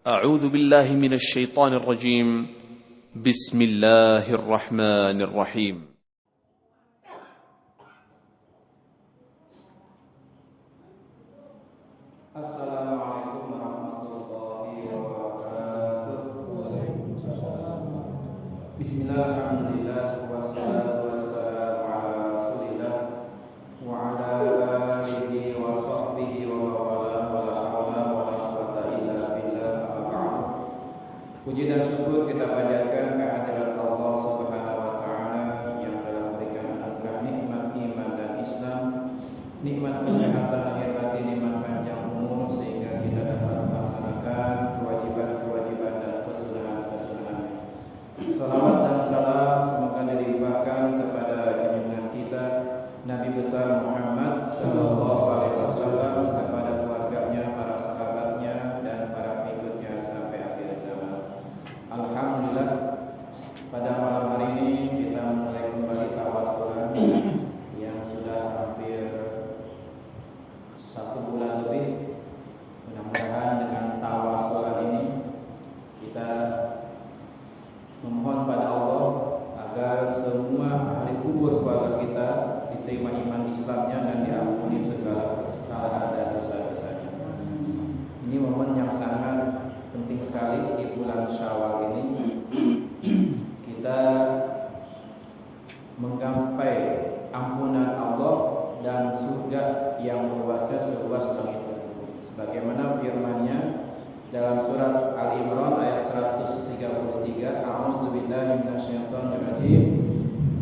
أعوذ بالله من الشيطان الرجيم. بسم الله الرحمن الرحيم. السلام عليكم ورحمة الله وبركاته. بسم الله الحمد لله والصلاة والسلام على رسول الله وعلى آله وصحبه ومن والاه ولا حول ولا قوة إلا بالله. Puji dan syukur kita panjatkan kehadirat Allah Subhanahu wa taala yang telah memberikan anugerah nikmat iman dan Islam, nikmat kesehatan lahir batin, nikmat panjang umur sehingga kita dapat melaksanakan kewajiban-kewajiban dan kesunahan-kesunahan. Salawat dan salam semoga dilimpahkan kepada junjungan kita Nabi besar Muhammad sallallahu alaihi wasallam, kepada keluarganya, para sahabatnya dan para pengikutnya sampai akhir zaman. Alhamdulillah, pada malam hari ini kita mulai kembali tawasulan yang sudah hampir 1 bulan lebih. Mudah-mudahan dengan tawasulan ini kita memohon pada Allah agar semua ahli kubur keluarga kita diterima iman Islamnya dan diampuni segala kesalahan dan dosa-dosanya. Ini momen yang sangat penting sekali di bulan Syawal ini. Kita menggapai ampunan Allah dan surga yang luasnya seluas langit dan bumi. Sebagaimana firman-Nya dalam surat Al-Imran ayat 133, A'udzubillahi minasyaitonirrajim.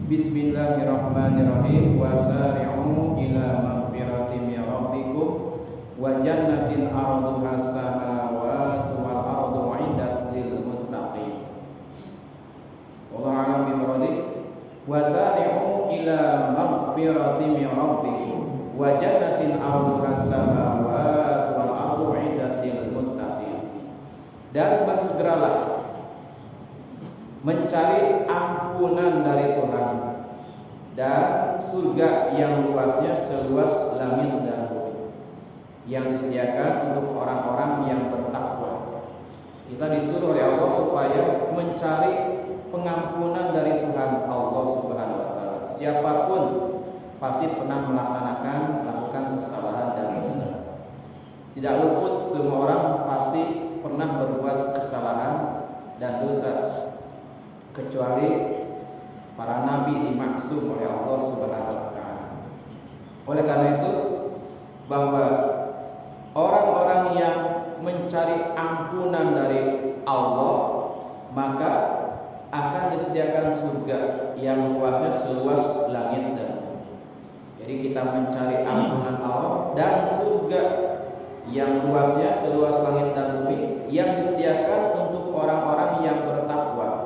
Bismillahirrahmanirrahim. Wasari'u ila magfiratin min rabbikum wa jannatin 'arduha as-samawati wal ardu 'iddat lil muttaqin. Wallahu a'lam bimuradihi. Wasari'u ila magfiratin min rabbikum wa jannatin 'arduha as-samawati wal ardu 'iddat lil muttaqin. Dan bersegeralah mencari ampunan dari Tuhan dan surga yang luasnya seluas langit dan bumi, yang disediakan untuk orang-orang yang bertakwa. Kita disuruh oleh Allah supaya mencari pengampunan dari Tuhan Allah Subhanahu wa taala. Siapapun pasti pernah melakukan kesalahan dan dosa. Tidak luput, semua orang pasti pernah berbuat kesalahan dan dosa, kecuali para nabi dimaksum oleh Allah Subhanahu wa taala. Oleh karena itu, bahwa orang-orang yang mencari ampunan dari Allah, maka akan disediakan surga yang luasnya seluas langit dan bumi. Jadi kita mencari ampunan Allah dan surga yang luasnya seluas langit dan bumi yang disediakan untuk orang-orang yang bertakwa.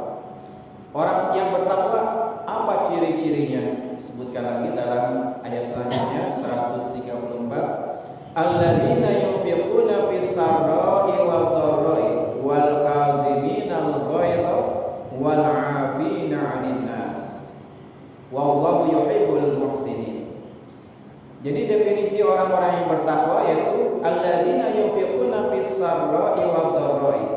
Orang yang bertakwa, apa ciri-cirinya? Disebutkan lagi dalam ayat selanjutnya 134. Alladzina yunfiquna fis sarra'i wad dharra'i wal kaziminal ghaidha wal 'afina 'anil nas wallahu yuhibbul muhsinin. Jadi definisi orang-orang yang bertakwa yaitu alladzina yunfiquna fis sarra'i wad dharra'i,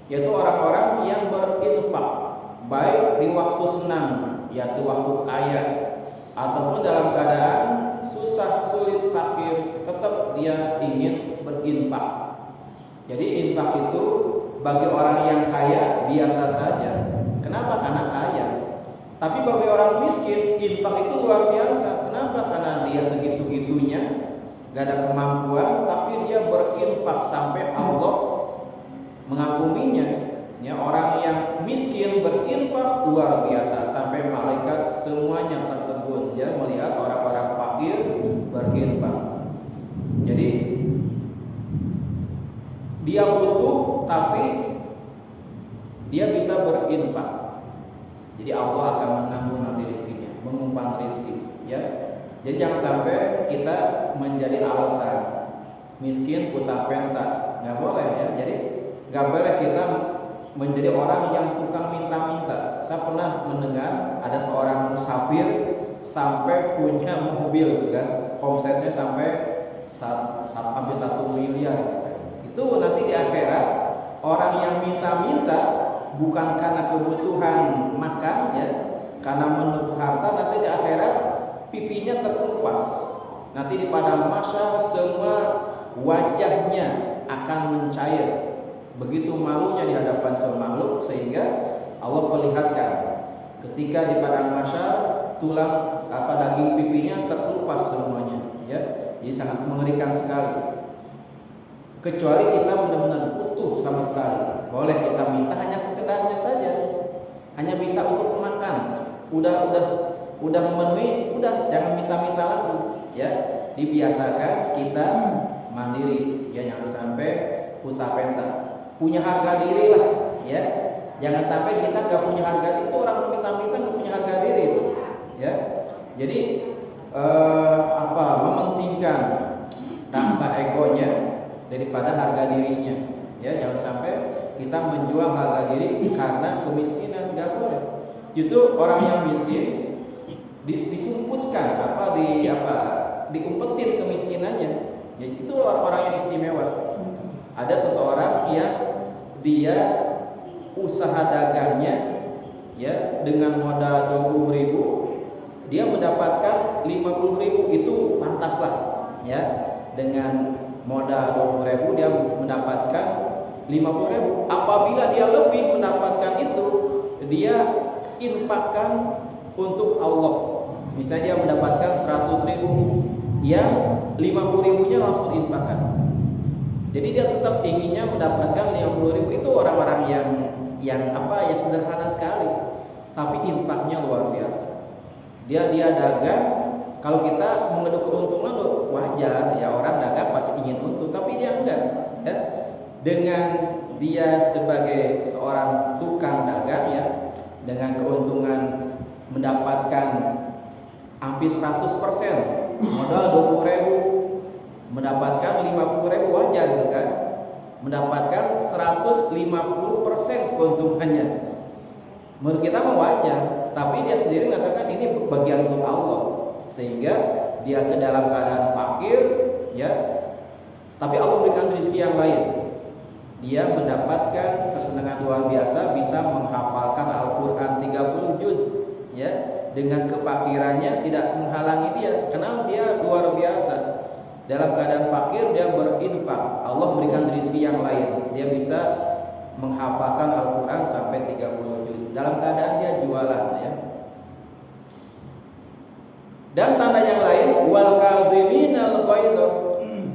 yaitu orang-orang yang berinfak baik di waktu senang, yaitu waktu kaya, ataupun dalam keadaan susah, sulit, fakir, tetap dia ingin berinfak. Jadi infak itu bagi orang yang kaya biasa saja. Kenapa? Karena kaya. Tapi bagi orang miskin, infak itu luar biasa. Kenapa? Karena dia segitu-gitunya, gak ada kemampuan, tapi dia berinfak sampai Allah mengaguminya. Ya, orang yang miskin berinfak luar biasa sampai malaikat semuanya tertegun ya melihat orang-orang fakir berinfak. Jadi dia butuh tapi dia bisa berinfak. Jadi Allah akan menanggung nanti rezekinya, mengumpan rezeki ya. Jadi jangan sampai kita menjadi alasan miskin buta penta, nggak boleh ya. Jadi nggak boleh kita menjadi orang yang tukang minta-minta. Saya pernah mendengar ada seorang musafir sampai punya mobil gitu kan, omsetnya sampai hampir 1 miliar. Itu nanti di akhirat orang minta-minta bukan karena kebutuhan makan ya, karena menurut harta, nanti di akhirat pipinya terkelupas. Nanti di padang mahsyar semua wajahnya akan mencair. Begitu malunya di hadapan semua makhluk, sehingga Allah perlihatkan ketika di padang mahsyar tulang daging pipinya terkelupas semuanya ya. Jadi sangat mengerikan sekali. Kecuali kita benar-benar butuh sama sekali, boleh kita minta hanya sekedarnya saja, hanya bisa untuk makan, udah memenuhi, udah jangan minta-minta lagi ya. Dibiasakan kita mandiri ya, jangan sampai puta penta, punya harga diri lah ya. Jangan sampai kita nggak punya harga diri. Itu orang minta-minta nggak punya harga diri itu ya. Jadi mementingkan rasa egonya daripada harga dirinya ya. Jangan sampai kita menjual harga diri karena kemiskinan, nggak boleh. Justru orang yang miskin disumputkan diumpetin kemiskinannya ya, itu orang yang istimewa. Ada seseorang yang dia usaha dagangnya ya, dengan modal 20.000 dia mendapatkan 50.000, itu pantaslah ya. Dengan modal 20.000 dia mendapatkan 50.000. Apabila dia lebih mendapatkan itu, dia infakkan untuk Allah. Misalnya dia mendapatkan 100.000, yang 50.000-nya langsung infakkan. Jadi dia tetap inginnya mendapatkan 50.000. Itu orang-orang yang sederhana sekali, tapi infaknya luar biasa. Dia dagang. Kalau kita mengeduh keuntungan wajar ya, orang dagang pasti ingin untung, tapi dia enggak ya. Dengan dia sebagai seorang tukang dagang ya, dengan keuntungan mendapatkan hampir 100%, modal 20.000 mendapatkan 50.000, wajar gitu kan. Mendapatkan 150% keuntungannya. Menurut kita mah wajar, tapi dia sendiri mengatakan ini bagian untuk Allah, sehingga dia ke dalam keadaan fakir ya, tapi Allah berikan rezeki yang lain. Dia mendapatkan kesenangan luar biasa, bisa menghafalkan Al-Quran 30 juz ya. Dengan kefakirannya tidak menghalangi dia, karena dia luar biasa. Dalam keadaan fakir dia berinfak, Allah berikan rezeki yang lain. Dia bisa menghafalkan Al-Quran sampai 30 juz dalam keadaan dia jualan ya. Dan tanda yang lain, wal kaziminal ghaidh,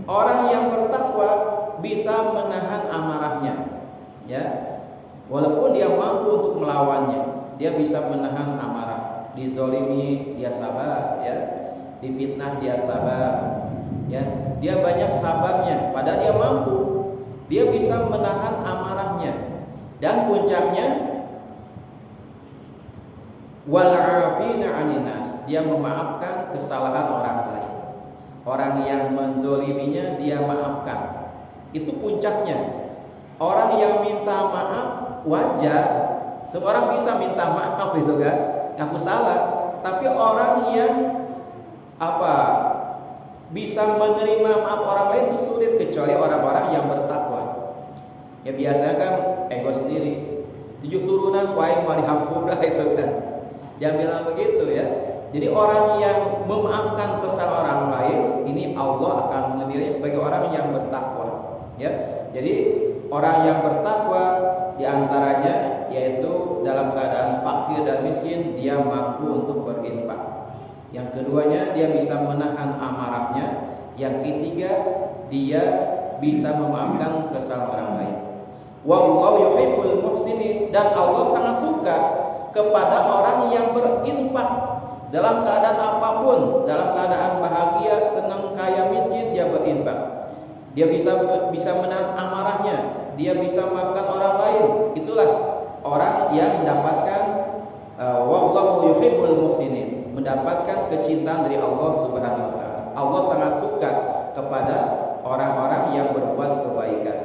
orang yang bertakwa bisa menahan amarahnya ya. Walaupun dia mampu untuk melawannya, dia bisa menahan amarah. Dizolimi dia sabar ya, difitnah dia sabar ya. Dia banyak sabarnya, padahal dia mampu. Dia bisa menahan amarahnya. Dan puncaknya wal 'afina 'anil nas, dia memaafkan kesalahan orang lain. Orang yang menzoliminya dia maafkan. Itu puncaknya. Orang yang minta maaf wajar, semua orang bisa minta maaf itu kan, ngaku salah. Tapi orang yang bisa menerima maaf orang lain itu sulit, kecuali orang-orang yang bertakwa. Ya biasanya kan ego sendiri, 7 turunan kuaing mau dihampura itu kan. Jangan bilang begitu ya. Jadi orang yang memaafkan kesalahan orang lain, ini Allah akan menilainya sebagai orang yang bertakwa ya. Jadi orang yang bertakwa diantaranya yaitu dalam keadaan fakir dan miskin dia mampu untuk berinfak. Yang keduanya dia bisa menahan amarahnya. Yang ketiga dia bisa memaafkan kesalahan orang lain. Wallahu yuhibbul muhsinin, dan Allah sangat suka kepada orang yang berinfak dalam keadaan apapun, dalam keadaan bahagia, senang, kaya, miskin, dia berinfak. Dia bisa menahan amarahnya, dia bisa memaafkan orang lain. Itulah orang yang mendapatkan wallahu yuhibbul muhsinin, mendapatkan kecintaan dari Allah Subhanahu wa taala. Allah sangat suka kepada orang-orang yang berbuat kebaikan.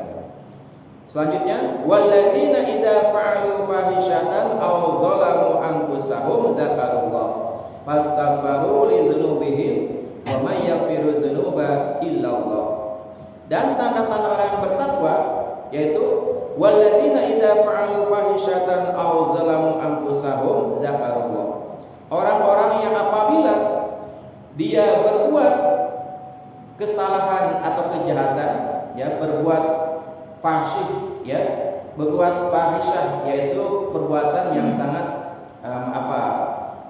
Selanjutnya, walladzina idza fa'alu fahishatan aw zalamu anfusahum dzakarullah fastaghfiru li dzunubihim wa may yaghfiru dzunuba illallah. Dan tanda-tanda orang yang bertakwa yaitu walladzina idza fa'alu fahishatan aw zalamu anfusahum dzakarullah. Orang-orang yang apabila dia berbuat kesalahan atau kejahatan, ya, berbuat fahsyih, ya, berbuat fahisyah, yaitu perbuatan yang sangat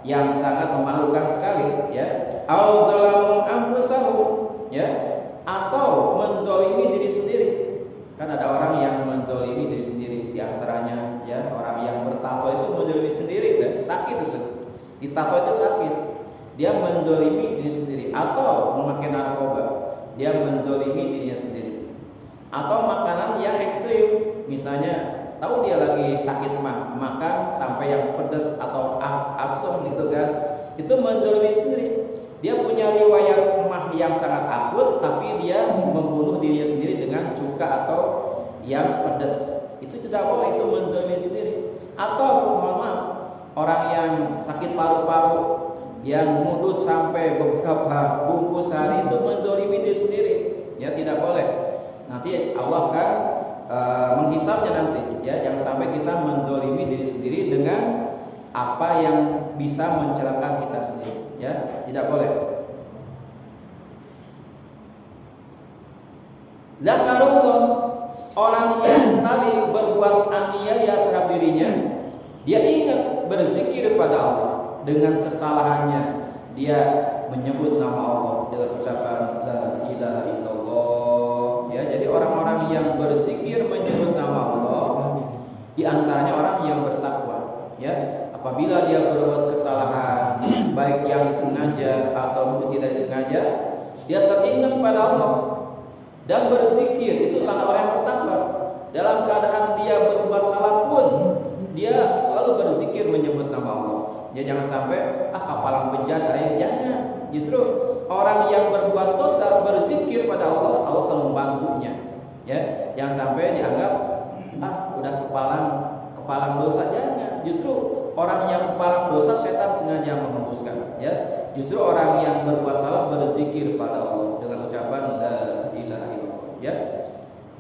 yang sangat memalukan sekali, ya, au zalamu anfusahum, ya, atau menzolimi diri sendiri. Kan ada orang yang menzolimi diri sendiri, di antaranya, ya, orang yang bertato itu menzolimi sendiri, kan? Sakit itu, ditato itu sakit. Dia menzolimi diri sendiri, atau memakai narkoba, dia menzolimi dirinya sendiri. Atau makanan yang ekstrim, misalnya tahu dia lagi sakit makan sampai yang pedas atau asam gitu kan, itu menzalimi sendiri. Dia punya riwayat mah yang sangat akut, tapi dia membunuh dirinya sendiri dengan cuka atau yang pedas. Itu tidak boleh, itu menzalimi sendiri. Atau mohon maaf, orang yang sakit paru-paru yang mudut sampai beberapa bungkus sehari, itu menzalimi diri sendiri. Ya, tidak boleh. Nanti Allah kan menghisapnya nanti, ya, yang sampai kita menzolimi diri sendiri dengan apa yang bisa mencelakakan kita sendiri, ya, tidak boleh. Zakarullah, orang yang tadi berbuat aniaya terhadap dirinya, dia ingat berzikir pada Allah dengan kesalahannya, dia menyebut nama Allah dengan ucapan la ilaha illallah, ya. Jadi orang-orang yang berzikir menyebut nama Allah, di antaranya orang yang bertakwa, ya. Apabila dia berbuat kesalahan, baik yang disengaja atau tidak disengaja, dia teringat pada Allah dan berzikir. Itu tanda orang yang bertakwa. Dalam keadaan dia berbuat salah pun, dia selalu berzikir menyebut nama Allah. Ya, jangan sampai kapalang bejat jangan. Justru orang yang berbuat dosa berzikir pada Allah, Allah akan membantunya. Ya, jangan sampai dianggap udah kepalang dosa, jangan. Justru orang yang kepalang dosa setan sengaja menghembuskan, ya. Justru orang yang berbuat salah berzikir pada Allah dengan ucapan la ilaha illallah, ya.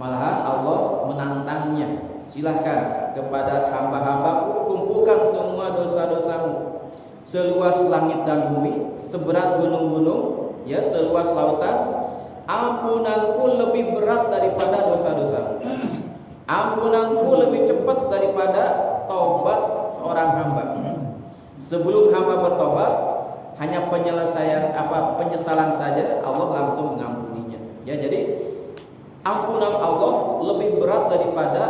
Malahan Allah menantangnya, silahkan kepada hamba-hambaku, kumpulkan semua dosa-dosamu seluas langit dan bumi, seberat gunung-gunung, ya, seluas lautan. Ampunanku lebih berat daripada dosa-dosamu. Ampunanku lebih cepat daripada taubat seorang hamba. Sebelum hamba bertobat, hanya penyesalan saja, Allah langsung mengampuninya. Ya, jadi ampunan Allah lebih berat daripada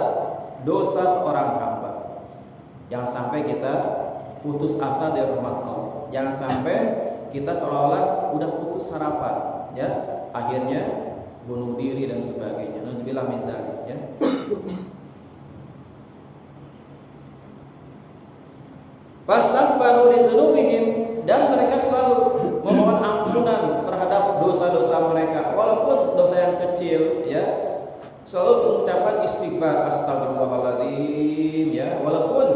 dosa seorang hamba. Jangan sampai kita putus asa dari rahmat Allah. Jangan sampai kita seolah-olah udah putus harapan, ya. Akhirnya bunuh diri dan sebagainya. Nauzubillah min dzalik, ya. Fastaghfiru li dzunubihim, dan mereka selalu memohon ampunan terhadap dosa-dosa mereka, walaupun dosa yang kecil, ya. Selalu mengucapkan istighfar, astagfirullahaladzim, ya. Walaupun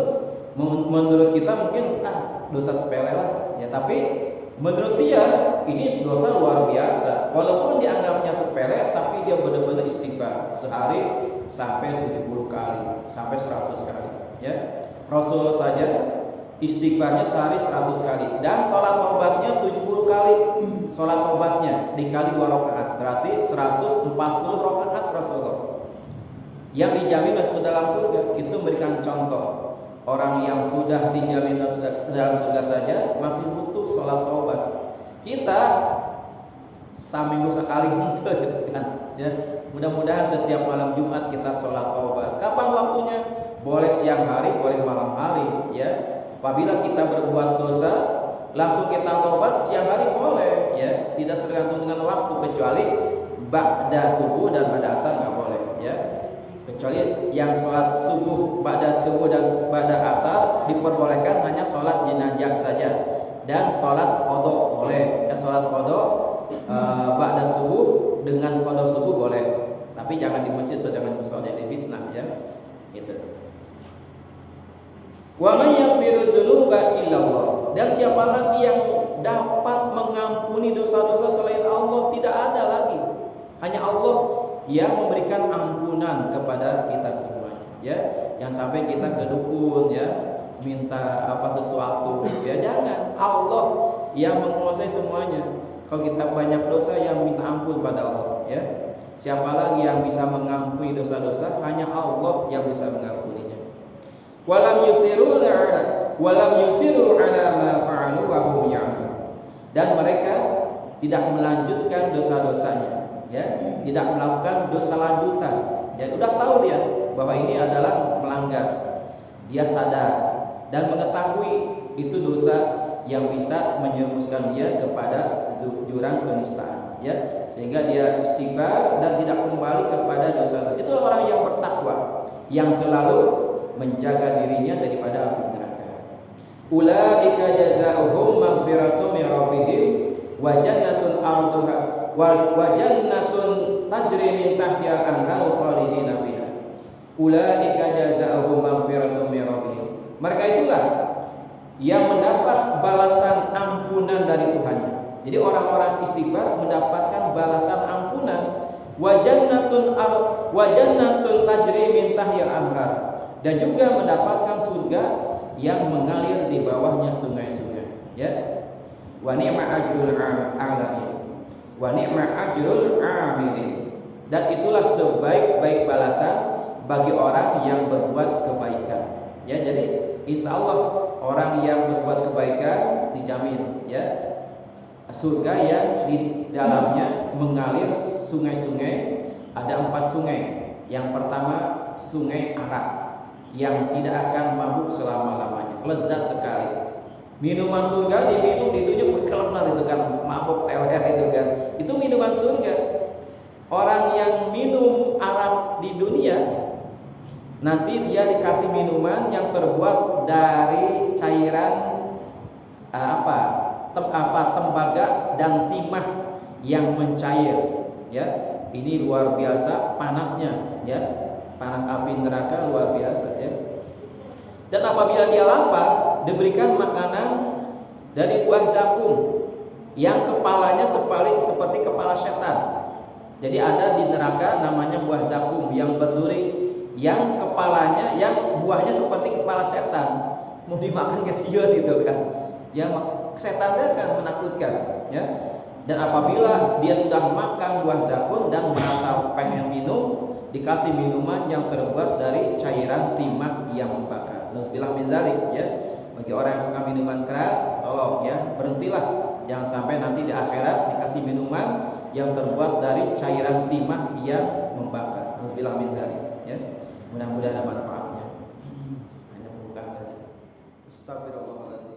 menurut kita mungkin dosa sepele lah, ya, tapi menurut dia ini dosa luar biasa. Walaupun dianggapnya sepele, tapi dia benar-benar istighfar sehari sampai 70 kali, sampai 100 kali, ya. Rasul saja istighfarnya sehari 100 kali, dan sholat taubatnya 70 kali. Sholat taubatnya dikali 2 rakaat, berarti 140 rakaat Rasulullah. Yang dijamin masuk ke dalam surga, itu memberikan contoh. Orang yang sudah dijamin dalam surga saja masih butuh sholat taubat. Kita seminggu sekali gitu kan, ya. Mudah-mudahan setiap malam Jumat kita sholat taubat. Kapan waktunya? Boleh siang hari, boleh malam hari, ya. Apabila kita berbuat dosa, langsung kita taubat siang hari boleh, ya. Tidak tergantung dengan waktu, kecuali ba'da subuh dan ba'da asar nggak boleh, ya. Kecuali yang sholat subuh, ba'da subuh dan ba'da asar diperbolehkan hanya sholat jenazah saja, dan sholat qadha boleh, ya. Sholat qadha ba'da subuh dengan qadha subuh boleh, tapi jangan di masjid atau jangan di musola, di fitnah, ya. Itu. Wa man yaghfiru dzunuba illallah, dan siapa lagi yang dapat mengampuni dosa-dosa selain Allah? Tidak ada lagi, hanya Allah yang memberikan ampunan kepada kita semuanya. ya. Jangan sampai kita ke dukun ya, minta apa sesuatu ya, jangan. Allah yang menguasai semuanya. Kalau kita banyak dosa, yang minta ampun pada Allah ya. Siapa lagi yang bisa mengampuni dosa-dosa? Hanya Allah yang bisa mengampuninya. Walam yusiru ala ma fa'alu wa hum ya'lamun. Dan mereka tidak melanjutkan dosa-dosanya ya, tidak melakukan dosa lanjutan ya. Udah tahu dia bahwa ini adalah melanggar, dia sadar dan mengetahui itu dosa yang bisa menjerumuskan dia kepada jurang penistaan ya, sehingga dia istighfar dan tidak kembali kepada dosa. Itu orang yang bertakwa, yang selalu menjaga dirinya daripada api neraka. Ulaika jazaohum maghfiratun min rabbihim wa jannatun arduha wa jannatun tajri min tahtiha al-anharu khalidina fiha. Ulaika jazaohum maghfiratun min rabbihim. Mereka itulah yang mendapat balasan ampunan dari Tuhannya. Jadi orang-orang istighfar mendapatkan balasan ampunan. Wa jannatun tajri min tahtiha al-anhar, dan juga mendapatkan surga yang mengalir di bawahnya sungai-sungai ya. Wa ni'ma ajrul alamin wa ni'ma ajrul amilin. Dan itulah sebaik-baik balasan bagi orang yang berbuat kebaikan ya. Jadi insya Allah orang yang berbuat kebaikan dijamin ya surga yang di dalamnya mengalir sungai-sungai. Ada 4 sungai. Yang pertama sungai arak yang tidak akan mabuk selama-lamanya, lezat sekali. Minuman surga diminum di dunia berkelana itu kan, mabuk teler itu kan. Itu minuman surga. Orang yang minum arak di dunia nanti dia dikasih minuman yang terbuat dari cairan tembaga dan timah yang mencair ya. Ini luar biasa panasnya ya, panas api neraka luar biasa ya. Dan apabila dia lapar, diberikan makanan dari buah zakum yang kepalanya seperti kepala setan. Jadi ada di neraka namanya buah zakum yang berduri, yang kepalanya, yang buahnya seperti kepala setan. Mau dimakan kesian itu kan ya, setannya kan menakutkan ya. Dan apabila dia sudah makan buah zakum dan merasa pengen minum, dikasih minuman yang terbuat dari cairan timah yang membakar. Nauzubillah min dzalik ya. Bagi orang yang suka minuman keras, tolong ya, berhentilah. Jangan sampai nanti di akhirat dikasih minuman yang terbuat dari cairan timah yang membakar. Nauzubillah min dzalik ya. Mudah-mudahan ada manfaatnya. Hanya pembukaan saja. Astagfirullah.